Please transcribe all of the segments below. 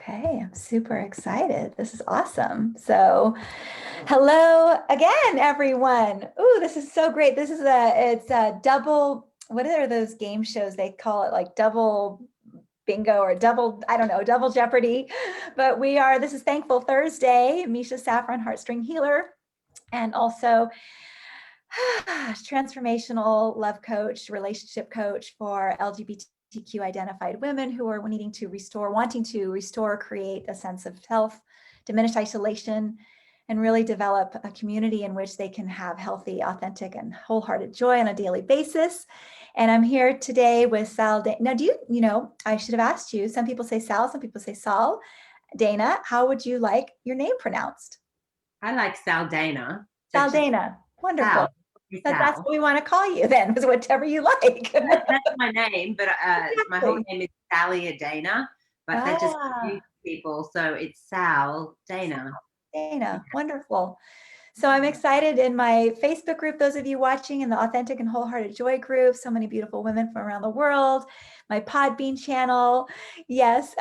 Okay, I'm super excited. This is awesome. So, hello again, everyone. Ooh, this is so great. It's a double, what are those game shows? They call it like double bingo or double, I don't know, double Jeopardy. But this is Thankful Thursday. Misha Safran, Heartstring Healer, and also transformational love coach, relationship coach for LGBTQ identified women who are wanting to restore, create a sense of self, diminish isolation, and really develop a community in which they can have healthy, authentic, and wholehearted joy on a daily basis. And I'm here today with Sal. Now, I should have asked you, some people say Sal, some people say Sal. Daina, how would you like your name pronounced? I like Sal Daina. Sal Daina, wonderful. Sal. That's what Sal. we want to call you then, is whatever you like. That's my name, but my whole Exactly. name is Sally Daina, but that just Ah, confused people. So it's Sal Daina. Daina, wonderful. So I'm excited in my Facebook group, those of you watching in the Authentic and Wholehearted Joy group, so many beautiful women from around the world, my Podbean channel. Yes,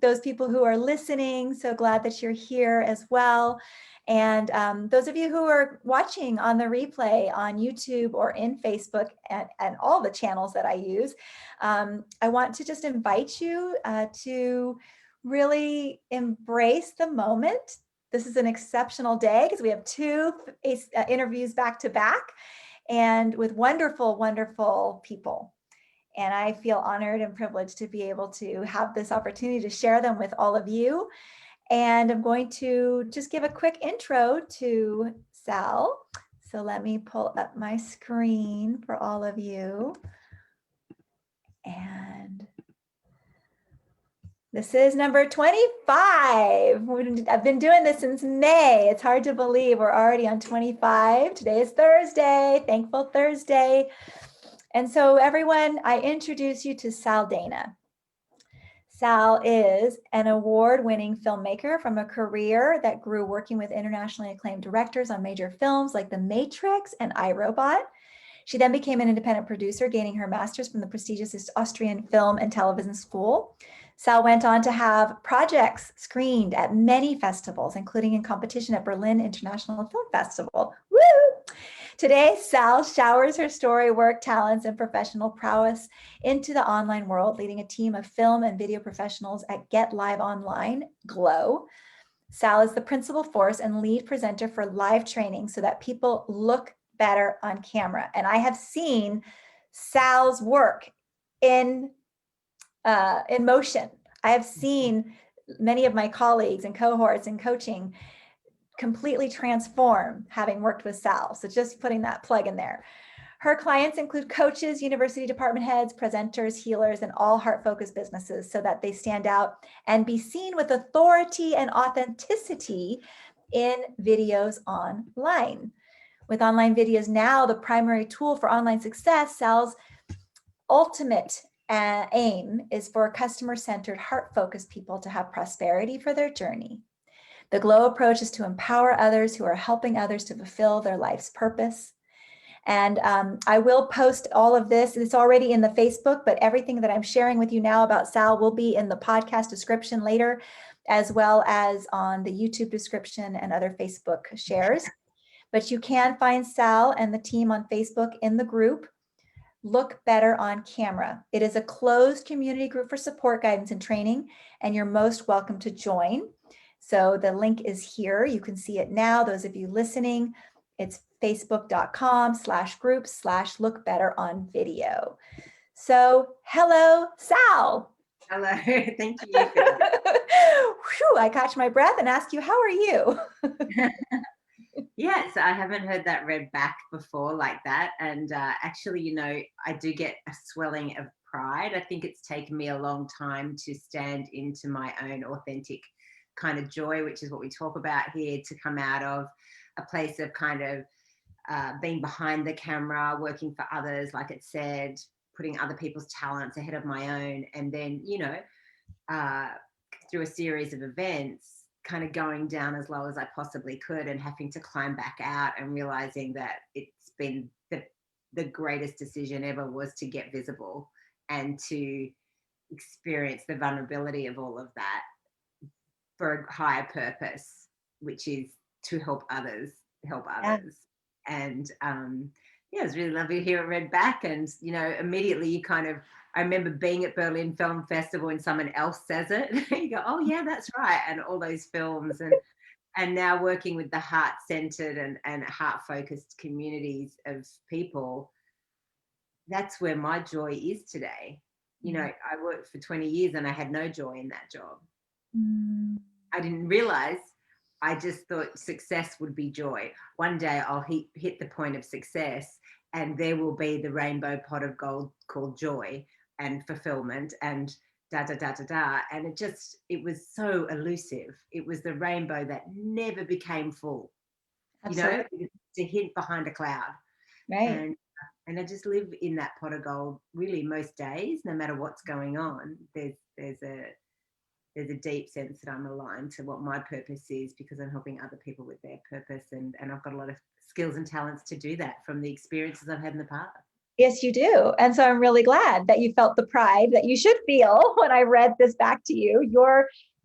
those people who are listening, so glad that you're here as well. And those of you who are watching on the replay on YouTube or in Facebook and all the channels that I use, I want to just invite you to really embrace the moment. This is an exceptional day because we have two interviews back to back and with wonderful, wonderful people. And I feel honored and privileged to be able to have this opportunity to share them with all of you. And I'm going to just give a quick intro to Sal. So let me pull up my screen for all of you. And this is number 25. I've been doing this since May. It's hard to believe we're already on 25. Today is Thursday, Thankful Thursday. And so everyone, I introduce you to Sal Daina. Sal is an award-winning filmmaker from a career that grew working with internationally acclaimed directors on major films like The Matrix and I, Robot. She then became an independent producer, gaining her master's from the prestigious Austrian Film and Television School. Sal went on to have projects screened at many festivals, including in competition at Berlin International Film Festival. Woo! Today, Sal showers her story work, talents, and professional prowess into the online world, leading a team of film and video professionals at Get Live Online, Glow. Sal is the principal force and lead presenter for live training so that people look better on camera. And I have seen Sal's work in motion. I have seen many of my colleagues and cohorts in coaching completely transform having worked with Sal. So just putting that plug in there. Her clients include coaches, university department heads, presenters, healers, and all heart-focused businesses so that they stand out and be seen with authority and authenticity in videos online. With online videos now the primary tool for online success, Sal's ultimate aim is for customer-centered, heart-focused people to have prosperity for their journey. The Glow approach is to empower others who are helping others to fulfill their life's purpose. And I will post all of this. It's already in the Facebook, but everything that I'm sharing with you now about Sal will be in the podcast description later, as well as on the YouTube description and other Facebook shares. But you can find Sal and the team on Facebook in the group Look Better on Camera. It is a closed community group for support, guidance, and training, and you're most welcome to join. So the link is here. You can see it now. Those of you listening, it's facebook.com/groups/look better on video. So hello, Sal. Hello. Thank you for Whew, I catch my breath and ask you, how are you? that. Yes, I haven't heard that read back before like that. And actually, I do get a swelling of pride. I think it's taken me a long time to stand into my own authentic kind of joy, which is what we talk about here, to come out of a place of kind of being behind the camera, working for others, like it said, putting other people's talents ahead of my own. And then, uh, through a series of events, kind of going down as low as I possibly could and having to climb back out and realizing that it's been the greatest decision ever was to get visible and to experience the vulnerability of all of that for a higher purpose, which is to help others help Yeah. others. And yeah, it was really lovely to hear it read back. And immediately you kind of, I remember being at Berlin Film Festival and someone else says it, you go, oh yeah, that's right. And all those films, and now working with the heart-centered and heart-focused communities of people, that's where my joy is today. I worked for 20 years and I had no joy in that job. Mm. I didn't realize. I just thought success would be joy. One day I'll hit the point of success and there will be the rainbow pot of gold called joy and fulfillment and da da da da da. And it was so elusive. It was the rainbow that never became full. Absolutely. It was a hint behind a cloud. Right. And I just live in that pot of gold really most days, no matter what's going on. There's a deep sense that I'm aligned to what my purpose is, because I'm helping other people with their purpose. And I've got a lot of skills and talents to do that from the experiences I've had in the past. Yes, you do. And so I'm really glad that you felt the pride that you should feel when I read this back to you.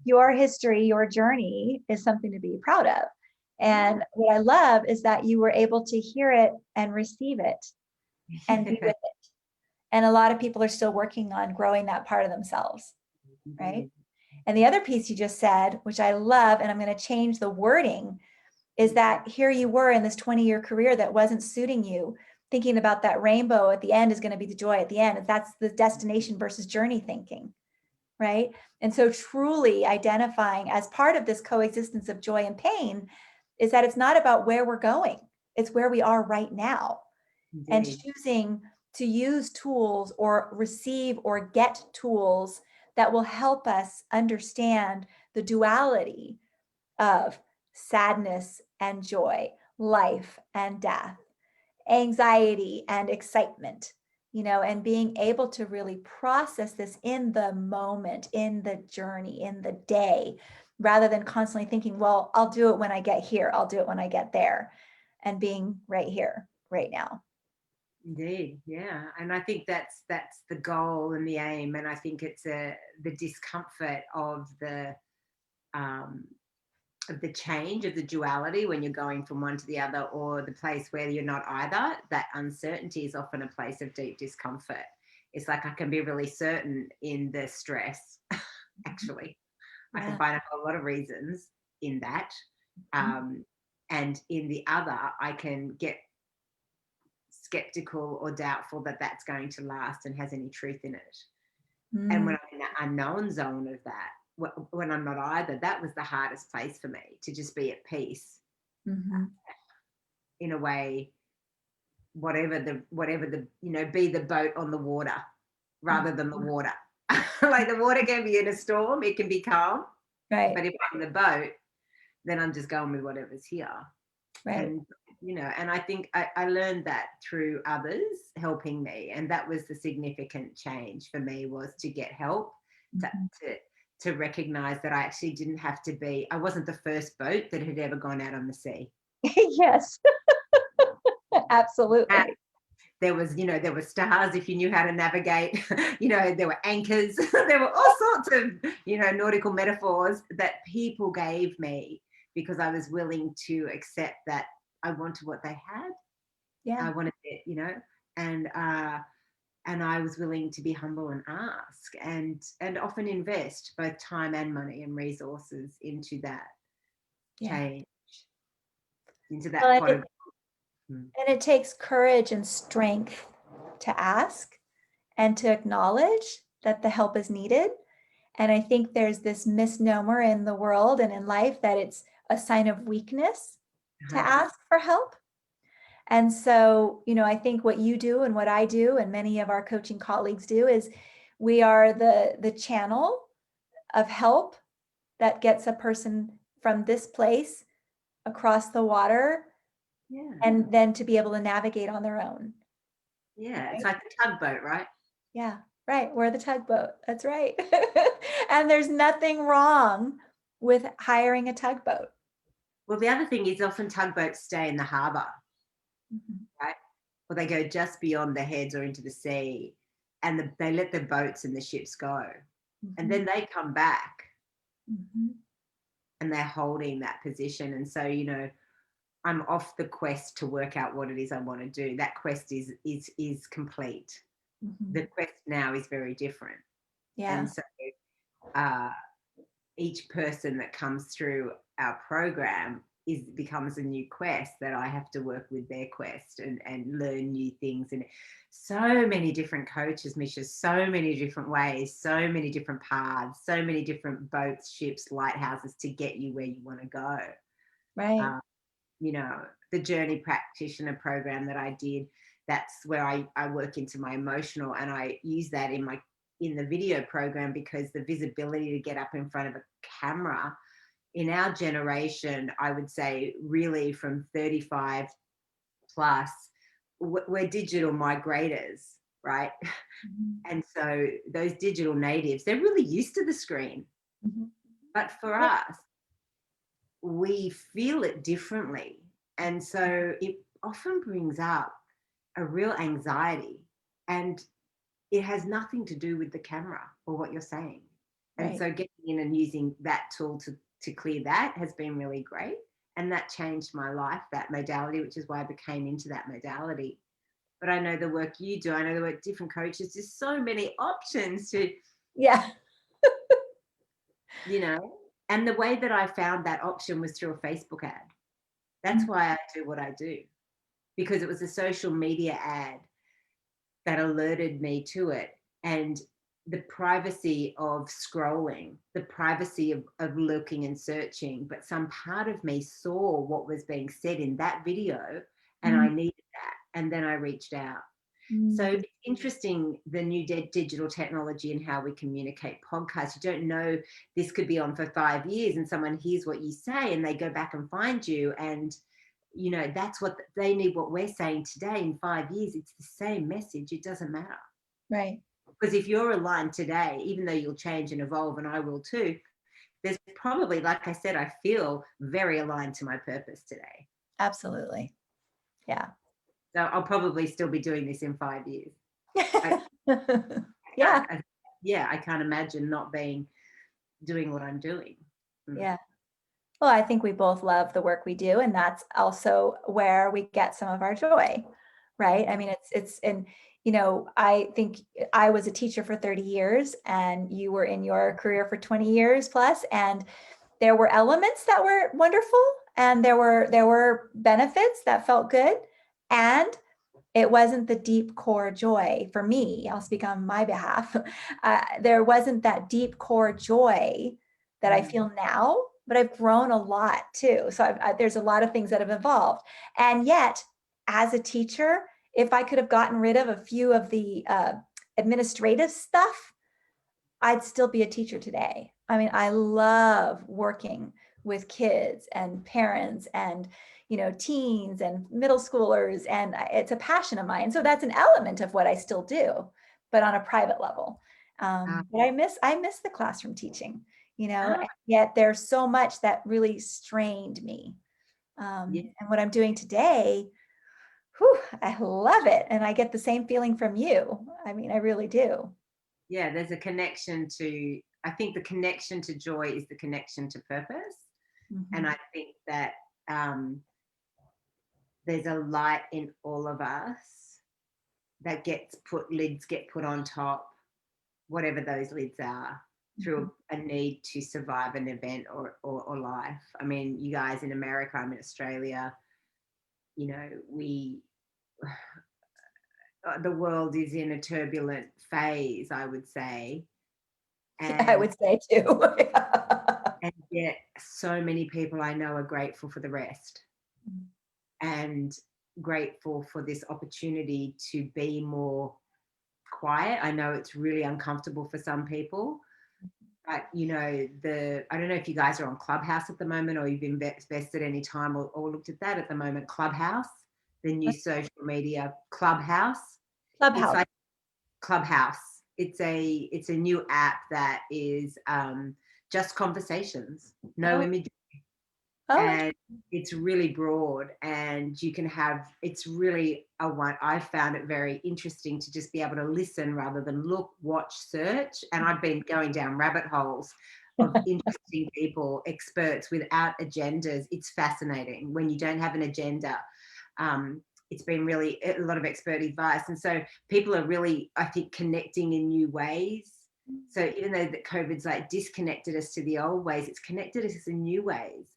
Your history, your journey is something to be proud of. And what I love is that you were able to hear it and receive it and be with it. And a lot of people are still working on growing that part of themselves, right? And the other piece you just said, which I love, and I'm going to change the wording, is that here you were in this 20-year career that wasn't suiting you, thinking about that rainbow at the end is going to be the joy at the end. That's the destination versus journey thinking, right? And so truly identifying as part of this coexistence of joy and pain is that it's not about where we're going, it's where we are right now. And choosing to use tools or receive or get tools that will help us understand the duality of sadness and joy, life and death, anxiety and excitement, and being able to really process this in the moment, in the journey, in the day, rather than constantly thinking, well, I'll do it when I get here, I'll do it when I get there, and being right here, right now. Indeed, yeah, and I think that's the goal and the aim, and I think it's the discomfort of the change, of the duality, when you're going from one to the other, or the place where you're not either. That uncertainty is often a place of deep discomfort. It's like I can be really certain in the stress. Actually, I can find a lot of reasons in that, and in the other, I can get skeptical or doubtful that that's going to last and has any truth in it. And when I'm in that unknown zone of that, when I'm not either, that was the hardest place for me, to just be at peace. In a way, whatever the be the boat on the water rather than the water. Like the water can be in a storm, it can be calm, Right. but if I'm the boat, then I'm just going with whatever's here. Right. And I think I learned that through others helping me, and that was the significant change for me, was to get help, to recognize that I actually didn't have to be, I wasn't the first boat that had ever gone out on the sea. Yes. Absolutely. And there were stars if you knew how to navigate. There were anchors. There were all sorts of nautical metaphors that people gave me, because I was willing to accept that I wanted what they had. I wanted it, and I was willing to be humble and ask, and often invest both time and money and resources into that change, into that pot of. And it takes courage and strength to ask and to acknowledge that the help is needed. And I think there's this misnomer in the world and in life that it's a sign of weakness to ask for help. And so, I think what you do and what I do and many of our coaching colleagues do is we are the channel of help that gets a person from this place across the water, and then to be able to navigate on their own. Yeah, it's like a tugboat, right? Yeah, right. We're the tugboat. That's right. And there's nothing wrong with hiring a tugboat. Well, the other thing is often tugboats stay in the harbour, right? Or they go just beyond the heads or into the sea, and they let the boats and the ships go. And then they come back. and they're holding that position. And so, you know, I'm off the quest to work out what it is I want to do. That quest is complete. Mhm. The quest now is very different. Yeah. And so uh, each person that comes through our program becomes a new quest that I have to work with their quest and learn new things. And so many different coaches, Misha, so many different ways, so many different paths, so many different boats, ships, lighthouses to get you where you want to go. Right. Um, you know, the journey practitioner program that I did, that's where I work into my emotional, and I use that in the video program, because the visibility to get up in front of a camera in our generation, I would say really from 35 plus, we're digital migrators, right? Mhm. And so those digital natives, they're really used to the screen. Mhm. But for Yeah. us, we feel it differently. And so it often brings up a real anxiety, and it has nothing to do with the camera or what you're saying. And Right. so getting in and using that tool to clear that has been really great. And that changed my life, that modality, which is why I became into that modality. But I know the work you do, I know the work different coaches, there's so many options to, Yeah. you know, and the way that I found that option was through a Facebook ad. That's Mhm. why I do what I do, because it was a social media ad that alerted me to it. And the privacy of scrolling, the privacy of looking and searching, but some part of me saw what was being said in that video, and I Mhm. needed that. And then I reached out. So Mhm. it's interesting, the new digital technology and how we communicate podcasts. You don't know, this could be on for 5 years and someone hears what you say and they go back and find you. And, you know, that's what they need, what we're saying today. In 5 years, it's the same message. It doesn't matter. Right. Because if you're aligned today, even though you'll change and evolve, and I will too, there's probably, like I said, I feel very aligned to my purpose today. Absolutely. Yeah. So I'll probably still be doing this in 5 years. I, Yeah. yeah, I can't imagine not doing what I'm doing. Mm. Yeah. Well, I think we both love the work we do, and that's also where we get some of our joy, right? I mean, and I think I was a teacher for 30 years and you were in your career for 20 years plus, and there were elements that were wonderful and there were benefits that felt good, and it wasn't the deep core joy for me. I'll speak on my behalf. There wasn't that deep core joy that I Mm. feel now, but I've grown a lot too. So there's a lot of things that have evolved. And yet, as a teacher, if I could have gotten rid of a few of the administrative stuff, I'd still be a teacher today. I mean, I love working with kids and parents and teens and middle schoolers, and it's a passion of mine. So that's an element of what I still do, but on a private level. Ah, But I miss the classroom teaching, ah, and yet there's so much that really strained me. yeah, And what I'm doing today, whew, I love it, and I get the same feeling from you. I mean, I really do. yeah. There's a connection to. I think the connection to joy is the connection to purpose, and Mhm. I think that um, there's a light in all of us that lids get put on top, whatever those lids are, Mhm. through a need to survive an event or life. I mean, you guys in America, I'm in Australia, you know, the world is in a turbulent phase, I would say. Yeah, I And would say too. yet so many people I know are grateful for the rest, and grateful for this opportunity to be more quiet. I know it's really uncomfortable for some people, but I don't know if you guys are on Clubhouse at the moment, or you've invested any time or looked at that at the moment. Clubhouse, the new social media Clubhouse. It's Clubhouse. like Clubhouse. It's a new app that is just conversations, no Oh, image, oh, and it's really broad, and you can have, it's really a one. I found it very interesting to just be able to listen rather than look, watch, search. And I've been going down rabbit holes of interesting people, experts without agendas. It's fascinating when you don't have an agenda. It's been really a lot of expert advice. And so people are really, I think, connecting in new ways. So even though that COVID's like disconnected us to the old ways, it's connected us in new ways.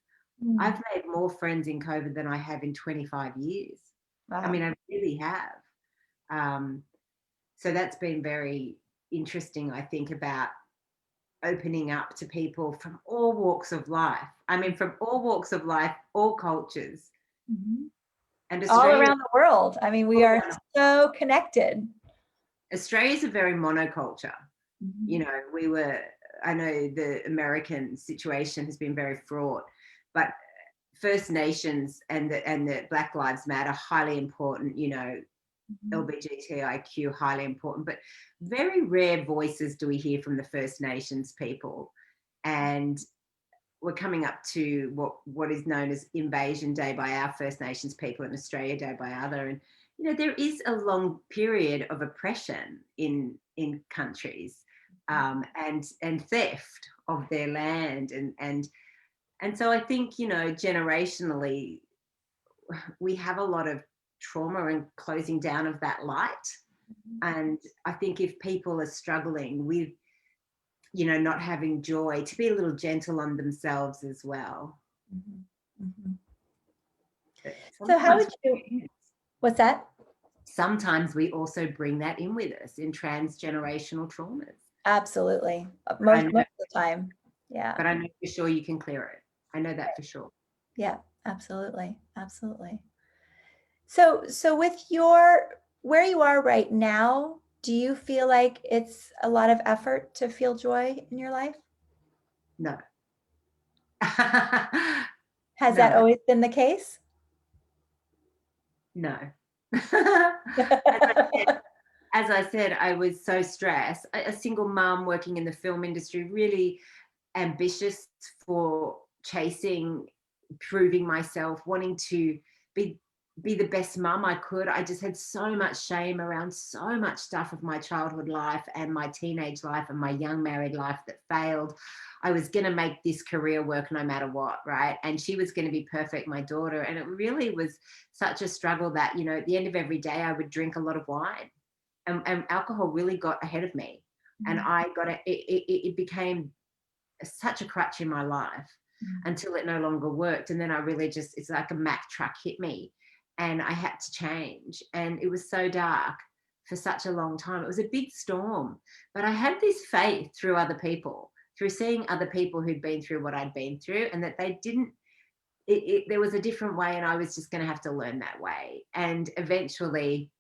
I've made more friends in COVID than I have in 25 years. Wow. I mean, I really have. So that's been very interesting, I think, about opening up to people from all walks of life. I mean, from all walks of life, all cultures. And All Australia, around the world. I mean, we are so connected. Australia's a very monoculture. You know, I know the American situation has been very fraught, but First Nations and the Black Lives Matter, highly important, you know, LGBTIQ, highly important, but very rare voices do we hear from the First Nations people. And we're coming up to what is known as Invasion Day by our First Nations people and Australia Day by other. And, you know, there is a long period of oppression in countries, and theft of their land. And so I think, you know, generationally, we have a lot of trauma and closing down of that light. And I think if people are struggling with, you know, not having joy, to be a little gentle on themselves as well. So how would you, what's that? Sometimes we also bring that in with us in transgenerational traumas. Absolutely. Most of the time. Yeah. But I know for sure you can clear it. I know that for sure. Yeah, absolutely. Absolutely. So with where you are right now, do you feel like it's a lot of effort to feel joy in your life? No. Has that always been the case? No. As I said, I was so stressed. A single mum working in the film industry, really ambitious for chasing, proving myself, wanting to be the best mum I could. I just had so much shame around so much stuff of my childhood life and my teenage life and my young married life that failed. I was going to make this career work no matter what, right? And she was going to be perfect, my daughter. And it really was such a struggle that, you know, at the end of every day, I would drink a lot of wine. And alcohol really got ahead of me. And I got it became such a crutch in my life until it no longer worked. And then I really just, it's like a Mack truck hit me and I had to change. And it was so dark for such a long time. It was a big storm, but I had this faith through other people, through seeing other people who'd been through what I'd been through, and that they didn't, there was a different way, and I was just going to have to learn that way. And eventually,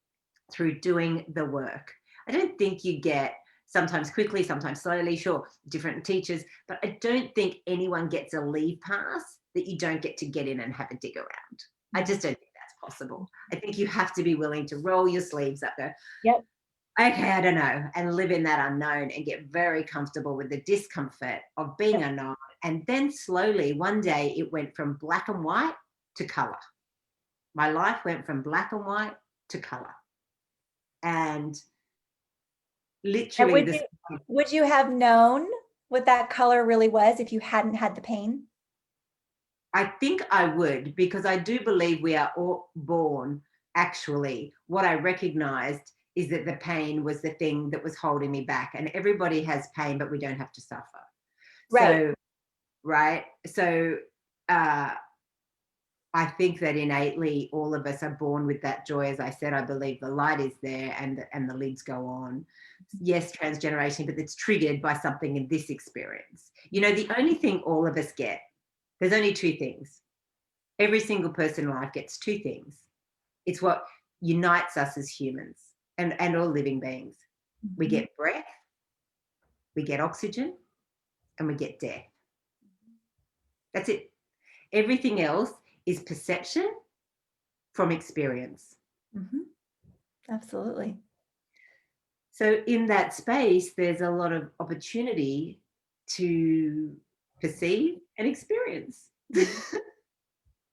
through doing the work, I don't think you get, sometimes quickly, sometimes slowly, sure, different teachers, but I don't think anyone gets a leave pass that you don't get to get in and have a dig around. I just don't think that's possible. I think you have to be willing to roll your sleeves up, go, Yep. Okay, I don't know, and live in that unknown and get very comfortable with the discomfort of being unknown. And then slowly, one day, it went from black and white to color. My life went from black and white to color. And literally, And would you have known what that color really was if you hadn't had the pain? I think I would, because I do believe we are all born, actually. What I recognized is that the pain was the thing that was holding me back. And everybody has pain, but we don't have to suffer. Right. So I think that innately all of us are born with that joy. As I said, I believe the light is there and the lids go on. Yes, transgeneration, but it's triggered by something in this experience. You know, the only thing all of us get, there's only two things. Every single person in life gets two things. It's what unites us as humans and all living beings. We get breath, we get oxygen, and we get death. That's it. Everything else is perception from experience. Absolutely. So in that space, there's a lot of opportunity to perceive and experience.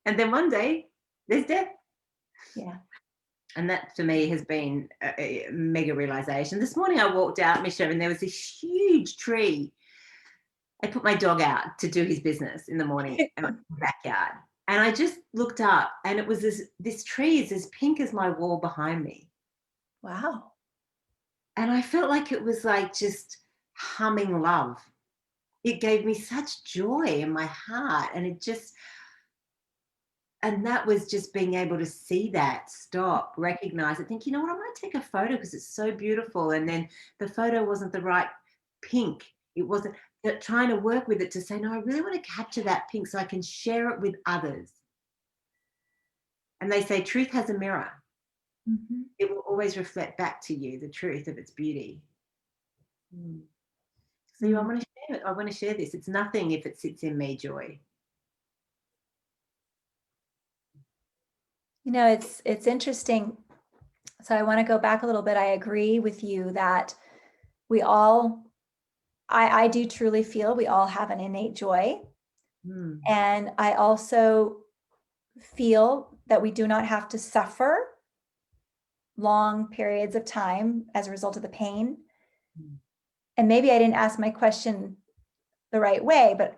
And then one day there's death. Yeah. And that for me has been a mega realization. This morning I walked out, Misha, and there was this huge tree I put my dog out to do his business in the morning in my backyard. And I just looked up and it was this tree is as pink as my wall behind me. Wow. And I felt like it was like just humming love. It gave me such joy in my heart. And that was just being able to see that, stop, recognize it, think, you know what, I might take a photo because it's so beautiful. And then the photo wasn't the right pink. It wasn't trying to work with it to say, no, I really want to capture that pink so I can share it with others. And they say truth has a mirror. Mm-hmm. It will always reflect back to you the truth of its beauty. So I want to share it. I want to share this. It's nothing if it sits in me, Joy. You know, it's interesting. So I want to go back a little bit. I agree with you that we all, I do truly feel we all have an innate joy. And I also feel that we do not have to suffer long periods of time as a result of the pain. And maybe I didn't ask my question the right way, but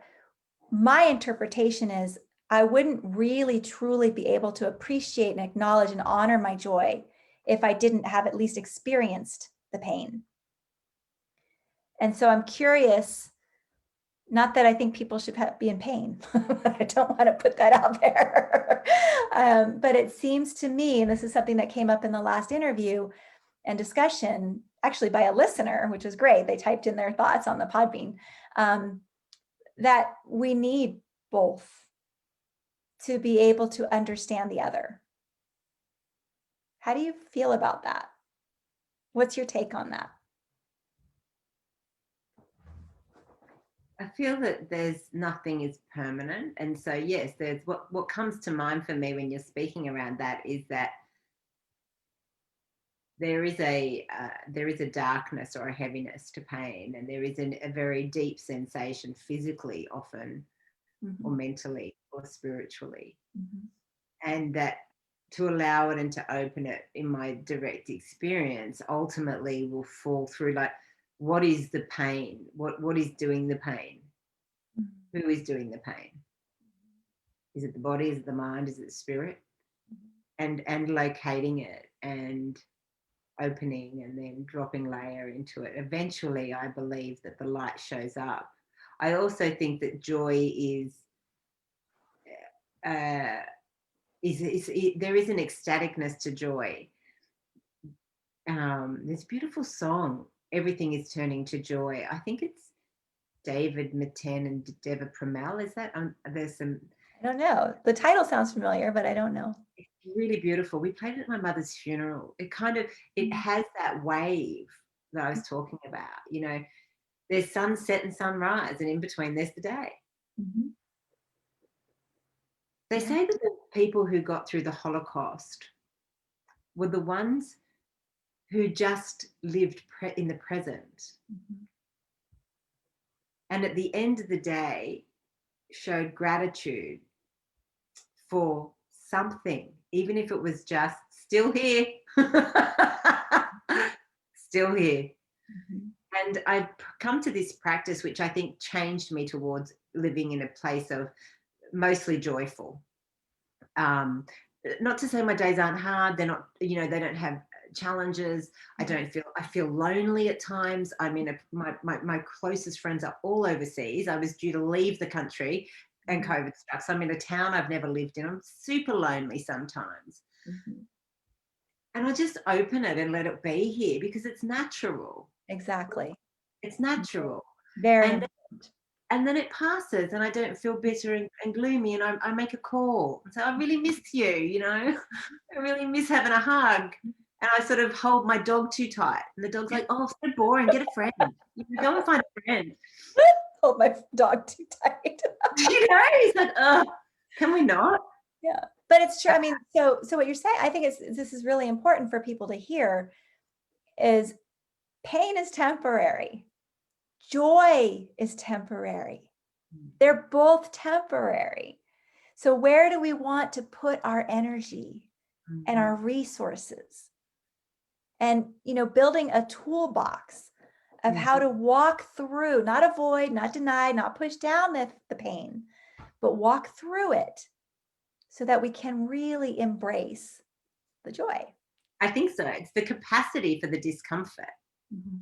my interpretation is I wouldn't really truly be able to appreciate and acknowledge and honor my joy if I didn't have at least experienced the pain. And so I'm curious, not that I think people should be in pain. I don't want to put that out there. But it seems to me, and this is something that came up in the last interview and discussion, actually by a listener, which was great. They typed in their thoughts on the Podbean, that we need both to be able to understand the other. How do you feel about that? What's your take on that? I feel that there's nothing is permanent. And so, yes, there's what comes to mind for me when you're speaking around that is that there is a darkness or a heaviness to pain, and there is a very deep sensation physically often, or mentally or spiritually. And that to allow it and to open it in my direct experience ultimately will fall through like, what is the pain? What is doing the pain? Who is doing the pain? Is it the body? Is it the mind? Is it the spirit? And locating it and opening and then dropping layer into it. Eventually, I believe that the light shows up. I also think that joy is there is an ecstaticness to joy. There's a beautiful song, Everything is Turning to Joy. I think it's David Mitten and Deva Premal. Is that? There's some. I don't know. The title sounds familiar, but I don't know. It's really beautiful. We played it at my mother's funeral. It has that wave that I was talking about. You know, there's sunset and sunrise, and in between there's the day. They say that the people who got through the Holocaust were the ones who just lived in the present. And at the end of the day, showed gratitude for something, even if it was just still here, still here. And I've come to this practice, which I think changed me towards living in a place of mostly joyful. Not to say my days aren't hard. They're not, you know, they don't have challenges. I feel lonely at times. I mean, my closest friends are all overseas. I was due to leave the country and COVID struck. So I'm in a town I've never lived in. I'm super lonely sometimes. And I just open it and let it be here because it's natural. Exactly. It's natural. Very and then it passes and I don't feel bitter and gloomy, and I make a call and say, I really miss you, you know, I really miss having a hug. And I sort of hold my dog too tight. And the dog's like, oh, so boring, get a friend. You know, go and find a friend. Hold my dog too tight. You know, he's like, oh, can we not? Yeah, but it's true. I mean, so what you're saying, I think this is really important for people to hear, is pain is temporary. Joy is temporary. They're both temporary. So where do we want to put our energy and our resources? And, you know, building a toolbox of how to walk through, not avoid, not deny, not push down the pain, but walk through it so that we can really embrace the joy. I think so. It's the capacity for the discomfort, Mhm.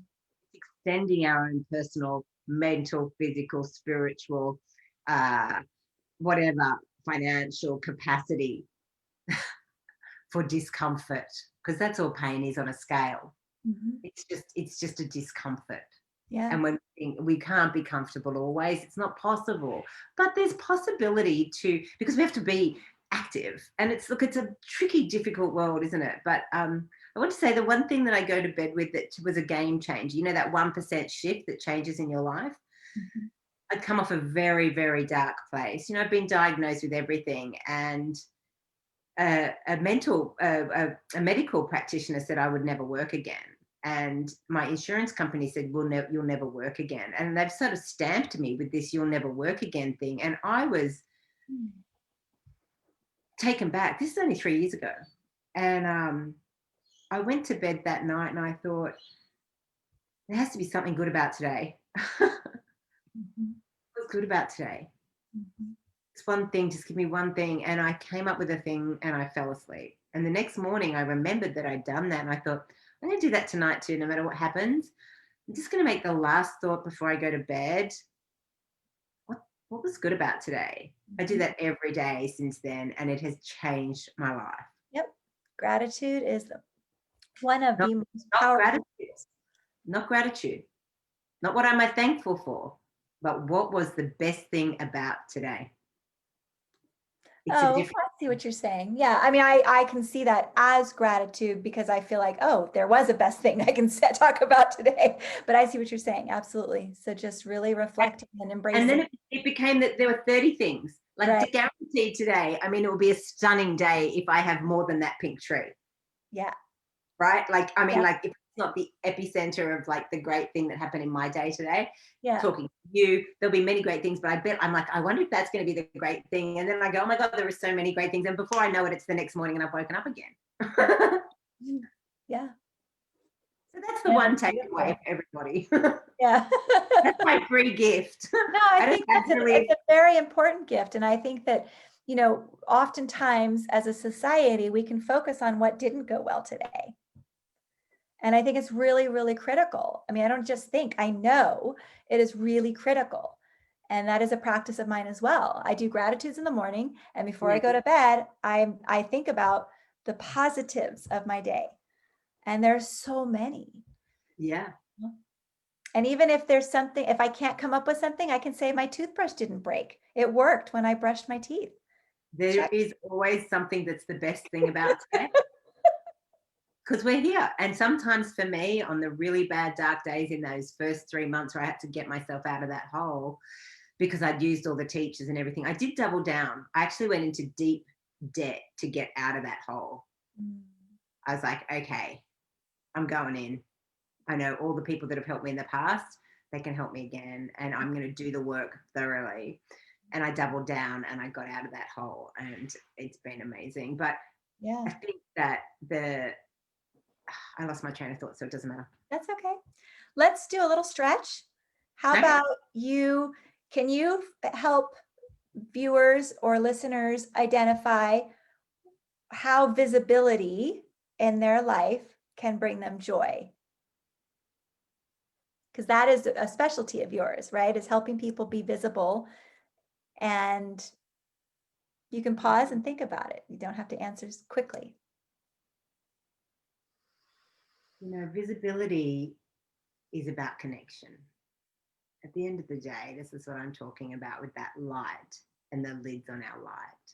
extending our own personal, mental, physical, spiritual, uh, whatever financial capacity for discomfort, because that's all pain is on a scale. Mhm. It's just a discomfort. Yeah. And when we can't be comfortable always, it's not possible. But there's possibility to, because we have to be active. And it's a tricky, difficult world, isn't it? But I want to say the one thing that I go to bed with that was a game changer, you know, that 1% shift that changes in your life. Mhm. I'd come off a very, very dark place. You know, I've been diagnosed with everything, and a medical practitioner said I would never work again. And my insurance company said, you'll never work again. And they've sort of stamped me with this "you'll never work again" thing. And I was Mm. taken back. This is only 3 years ago. And I went to bed that night and I thought, there has to be something good about today. Mhm. What's good about today? Mhm. It's one thing, just give me one thing. And I came up with a thing and I fell asleep. And the next morning I remembered that I'd done that. And I thought, I'm going to do that tonight too, no matter what happens. I'm just going to make the last thought before I go to bed. What was good about today? I do Mhm. that every day since then, and it has changed my life. Yep. Gratitude is one of Not, the most not powerful. gratitude, not gratitude, not what am I thankful for, but what was the best thing about today? It's a Oh, different. I see what you're saying. Yeah. I mean, I can see that as gratitude because I feel like, oh, there was a best thing I can talk about today. But I see what you're saying. Absolutely. So just really reflecting and And then embracing. it became that there were 30 things. Like Right. guaranteed today, I mean, it will be a stunning day if I have more than that pink tree, Yeah. right? Like, I mean, Yeah. like if it's not the epicenter of like the great thing that happened in my day today, Yeah. talking to you, there'll be many great things, but I bet I'm like, I wonder if that's going to be the great thing. And then I go, oh my God, there are so many great things. And before I know it, it's the next morning and I've woken up again. Yeah. So Mhm. Yeah. that's the Yeah. one takeaway Beautiful. for everybody. Yeah. That's my free gift. No, I I don't think have it's really. a very important gift. And I think that, oftentimes as a society, we can focus on what didn't go well today. And I think it's really, really critical. I mean, I don't just think, I know it is really critical. And that is a practice of mine as well. I do gratitudes in the morning, and before I Yeah. go to bed, I think about the positives of my day. And there's so many. Yeah. And even if there's something, if I can't come up with something, I can say my toothbrush didn't break. It worked when I brushed my teeth. There Check. is always something that's the best thing about today. Because we're here. And sometimes for me, on the really bad, dark days in those first 3 months where I had to get myself out of that hole because I'd used all the teachers and everything, I did double down. I actually went into deep debt to get out of that hole. Mm. I was like, okay, I'm going in. I know all the people that have helped me in the past, they can help me again. And I'm going to do the work thoroughly. And I doubled down and I got out of that hole. And it's been amazing. But Yeah, I think that I lost my train of thought, so it doesn't matter. that's okay. Let's do a little stretch. How Okay. about can you help viewers or listeners identify how visibility in their life can bring them joy? Because that is a specialty of yours, right? Is helping people be visible. And you can pause and think about it. You don't have to answer quickly. Visibility is about connection. At the end of the day, this is what I'm talking about with that light and the lids on our light.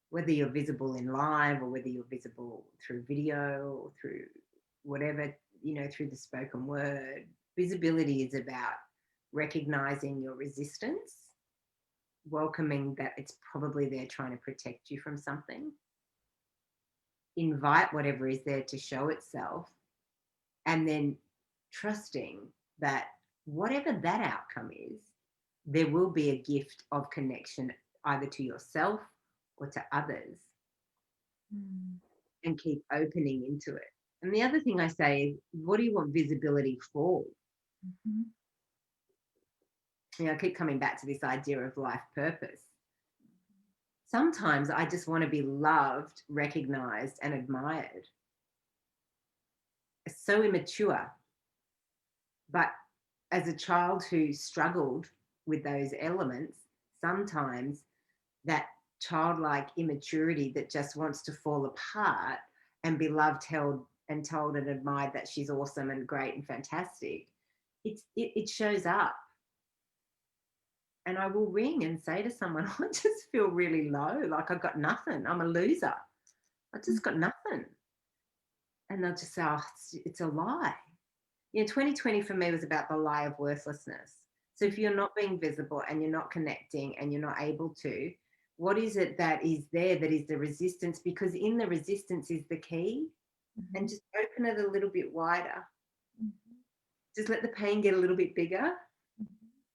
Whether you're visible in live or whether you're visible through video or through whatever, through the spoken word, visibility is about recognizing your resistance, welcoming that it's probably there trying to protect you from something, invite whatever is there to show itself, and then trusting that whatever that outcome is, there will be a gift of connection either to yourself or to others, Mm. and keep opening into it. And the other thing I say is, what do you want visibility for? Mhm. You know, I keep coming back to this idea of life purpose. Sometimes I just want to be loved, recognized, and admired. It's so immature. But as a child who struggled with those elements, sometimes that childlike immaturity that just wants to fall apart and be loved, held, and told and admired that she's awesome and great and fantastic, it shows up. And I will ring and say to someone, I just feel really low, like I've got nothing. I'm a loser. I just got nothing. And they'll just say, oh, it's a lie. You know, 2020 for me was about the lie of worthlessness. So if you're not being visible and you're not connecting and you're not able to, what is it that is there that is the resistance? Because in the resistance is the key. And Mhm. just open it a little bit wider. Mhm. Just let the pain get a little bit bigger. Mhm.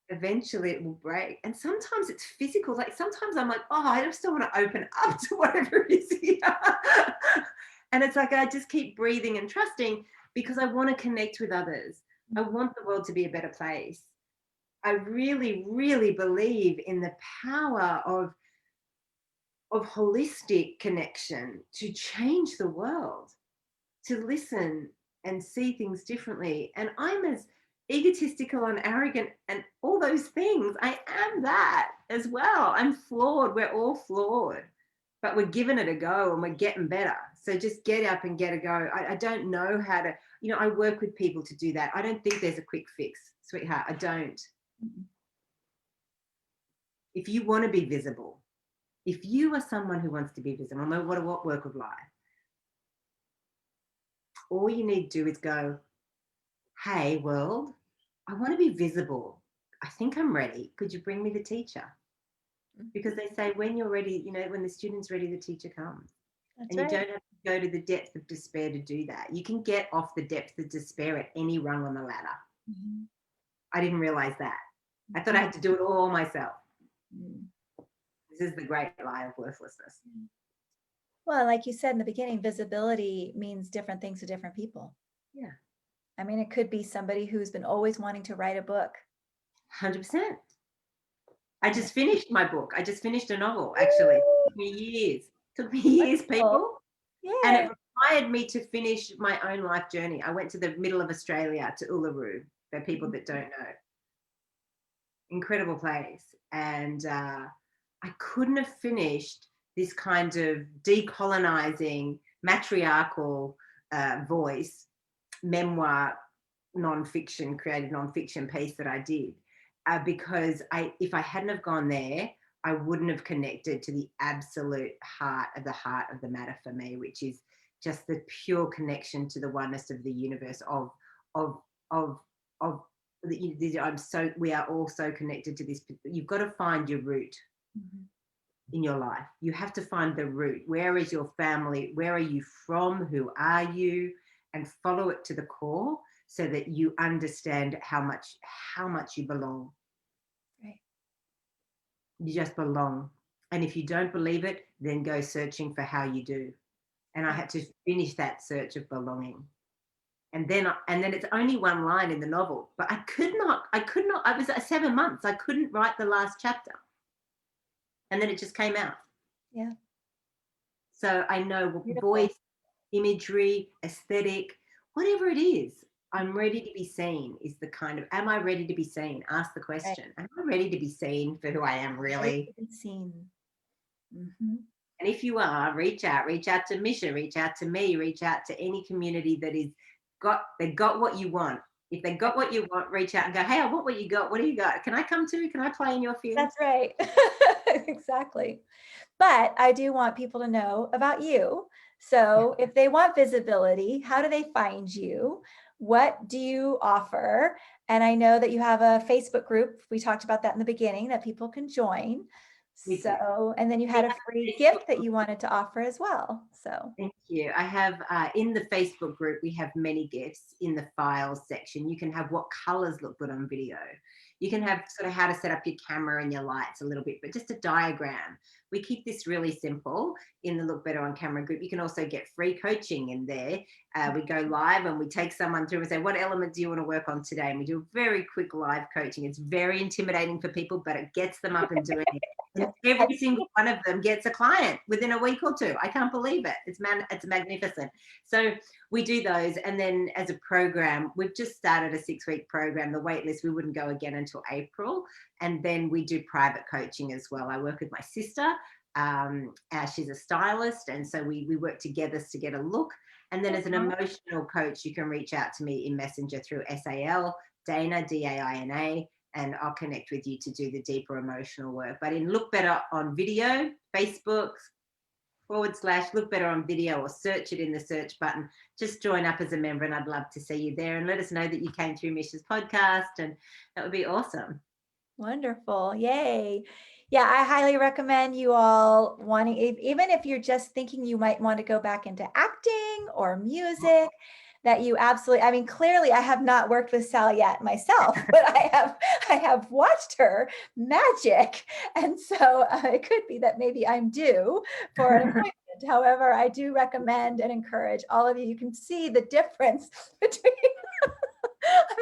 Eventually it will break. And sometimes it's physical. Like sometimes I'm like, oh, I just don't want to open up to whatever it is here. And it's like I just keep breathing and trusting because I want to connect with others. I want the world to be a better place. I really, really believe in the power of holistic connection to change the world, to listen and see things differently. And I'm as egotistical and arrogant and all those things. I am that as well. I'm flawed. We're all flawed, but we're giving it a go and we're getting better. So just get up and get a go. I don't know how to, you know, I work with people to do that. I don't think there's a quick fix, sweetheart. I don't. Mhm. If you want to be visible, if you are someone who wants to be visible, no matter what work of life, all you need to do is go, hey, world, I want to be visible. I think I'm ready. Could you bring me the teacher? Because they say when you're ready, you know, when the student's ready, the teacher comes. That's And you right. don't have to go to the depth of despair to do that. You can get off the depth of despair at any rung on the ladder. Mhm. I didn't realize that. I thought I Mhm. had to do it all myself. Mhm. This is the great lie of worthlessness. Well, like you said in the beginning, visibility means different things to different people. Yeah, I mean, it could be somebody who's been always wanting to write a book. 100%. I And it, just finished my book. I just finished a novel, actually. It woo, took me years. It took me years, wonderful. people. And it Yay. required me to finish my own life journey. I went to the middle of Australia, to Uluru, for people that don't know. Incredible place. And I couldn't have finished this kind of decolonizing, matriarchal voice, memoir, nonfiction, creative nonfiction piece that I did. Because if I hadn't have gone there, I wouldn't have connected to the absolute heart of the matter for me, which is just the pure connection to the oneness of the universe of of of we are all so connected to this. You've got to find your root Mhm. in your life. You have to find the root. Where is your family? Where are you from? Who are you? And follow it to the core so that you understand how much you belong. Right. You just belong. And if you don't believe it, then go searching for how you do. And I Right. had to finish that search of belonging. And then it's only one line in the novel, but I could not, I was at 7 months. I couldn't write the last chapter. And then it just came out. Yeah. So I know Beautiful. voice, imagery, aesthetic, whatever it is, I'm ready to be seen is the kind of, am I ready to be seen? Ask the Right. question. Am I ready to be seen for who I am Ready really? to be seen. Mhm. And if you are, reach out to Misha, reach out to me, reach out to any community that is they got what you want. If they got what you want, reach out and go, hey, I want what you got. What do you got? Can I come too? Can I play in your film? That's right. Exactly. But I do want people to know about you. Yeah. So if they want visibility, how do they find you? What do you offer? And I know that you have a Facebook group. We talked about that in the beginning that people can join. We do. So, and then you We had a have free a Facebook gift that group. you wanted to offer as well. So, Thank you. I have in the Facebook group, we have many gifts in the files section. You can have what colors look good on video. You can have sort of how to set up your camera and your lights a little bit, but just a diagram. we keep this really simple in the Look Better on Camera group. You can also get free coaching in there. We go live and we take someone through and say, what element do you want to work on today? And we do a very quick live coaching. It's very intimidating for people, but it gets them up and doing it. And every single one of them gets a client within a week or two. I can't believe it. It's magnificent. So we do those. And then as a program, we've just started a 6-week program. The wait list, we wouldn't go again until April. And then we do private coaching as well. I work with my sister. She's a stylist. And so we work together to get a look. And then as an emotional coach, you can reach out to me in Messenger through Sal Daina, Daina, and I'll connect with you to do the deeper emotional work. But in Look Better on Video, Facebook / Look Better on Video, or search it in the search button. Just join up as a member, and I'd love to see you there, and let us know that you came through Misha's podcast, and that would be awesome. Wonderful. Yay. Yeah, I highly recommend you all wanting, even if you're just thinking you might want to go back into acting or music, that you absolutely, I mean, clearly I have not worked with Sal yet myself, but I have watched her magic. And so it could be that maybe I'm due for an appointment. However, I do recommend and encourage all of you. You can see the difference between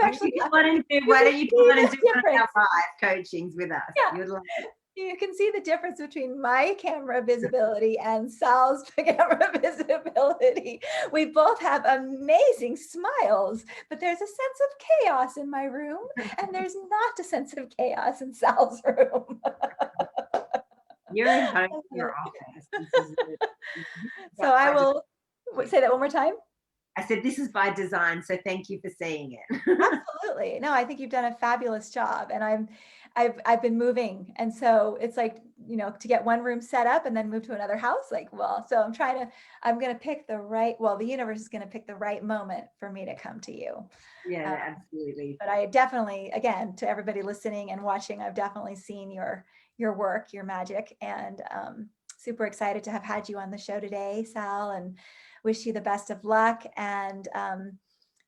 Why don't you come on and do one of our live coachings with us? Yeah. You'd love it. You can see the difference between my camera visibility and Sal's camera visibility. We both have amazing smiles, but there's a sense of chaos in my room, and there's not a sense of chaos in Sal's room. You're at home in your office. So I will say that one more time. I said, this is by design, so thank you for saying it. Absolutely. No, I think you've done a fabulous job, and I've been moving, and so it's like, you know, to get one room set up and then move to another house, like, well, so I'm going to pick the right, well, the universe is going to pick the right moment for me to come to you. Yeah, absolutely. But I definitely, again, to everybody listening and watching, I've definitely seen your work, your magic, and super excited to have had you on the show today, Sal, and wish you the best of luck. And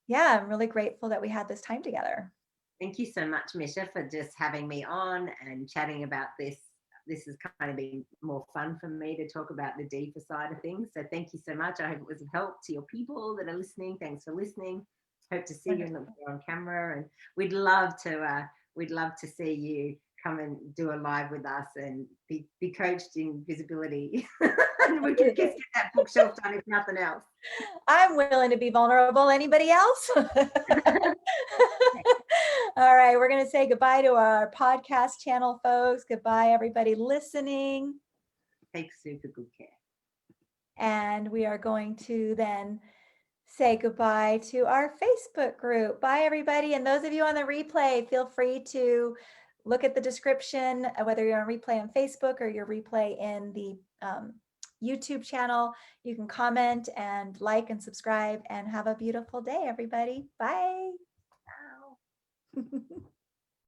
yeah, I'm really grateful that we had this time together. Thank you so much, Misha, for just having me on and chatting about this. This has kind of been more fun for me to talk about the deeper side of things. So thank you so much. I hope it was of help to your people that are listening. Thanks for listening. Hope to see you on camera, and we'd love to see you come and do a live with us and be coached in visibility. And we can just get that bookshelf done if nothing else. I'm willing to be vulnerable. Anybody else? All right, we're going to say goodbye to our podcast channel, folks. Goodbye, everybody listening. Take super good care. And we are going to then say goodbye to our Facebook group. Bye, everybody. And those of you on the replay, feel free to look at the description, whether you're on replay on Facebook or your replay in the YouTube channel. You can comment and like and subscribe, and have a beautiful day, everybody. Bye. Wow.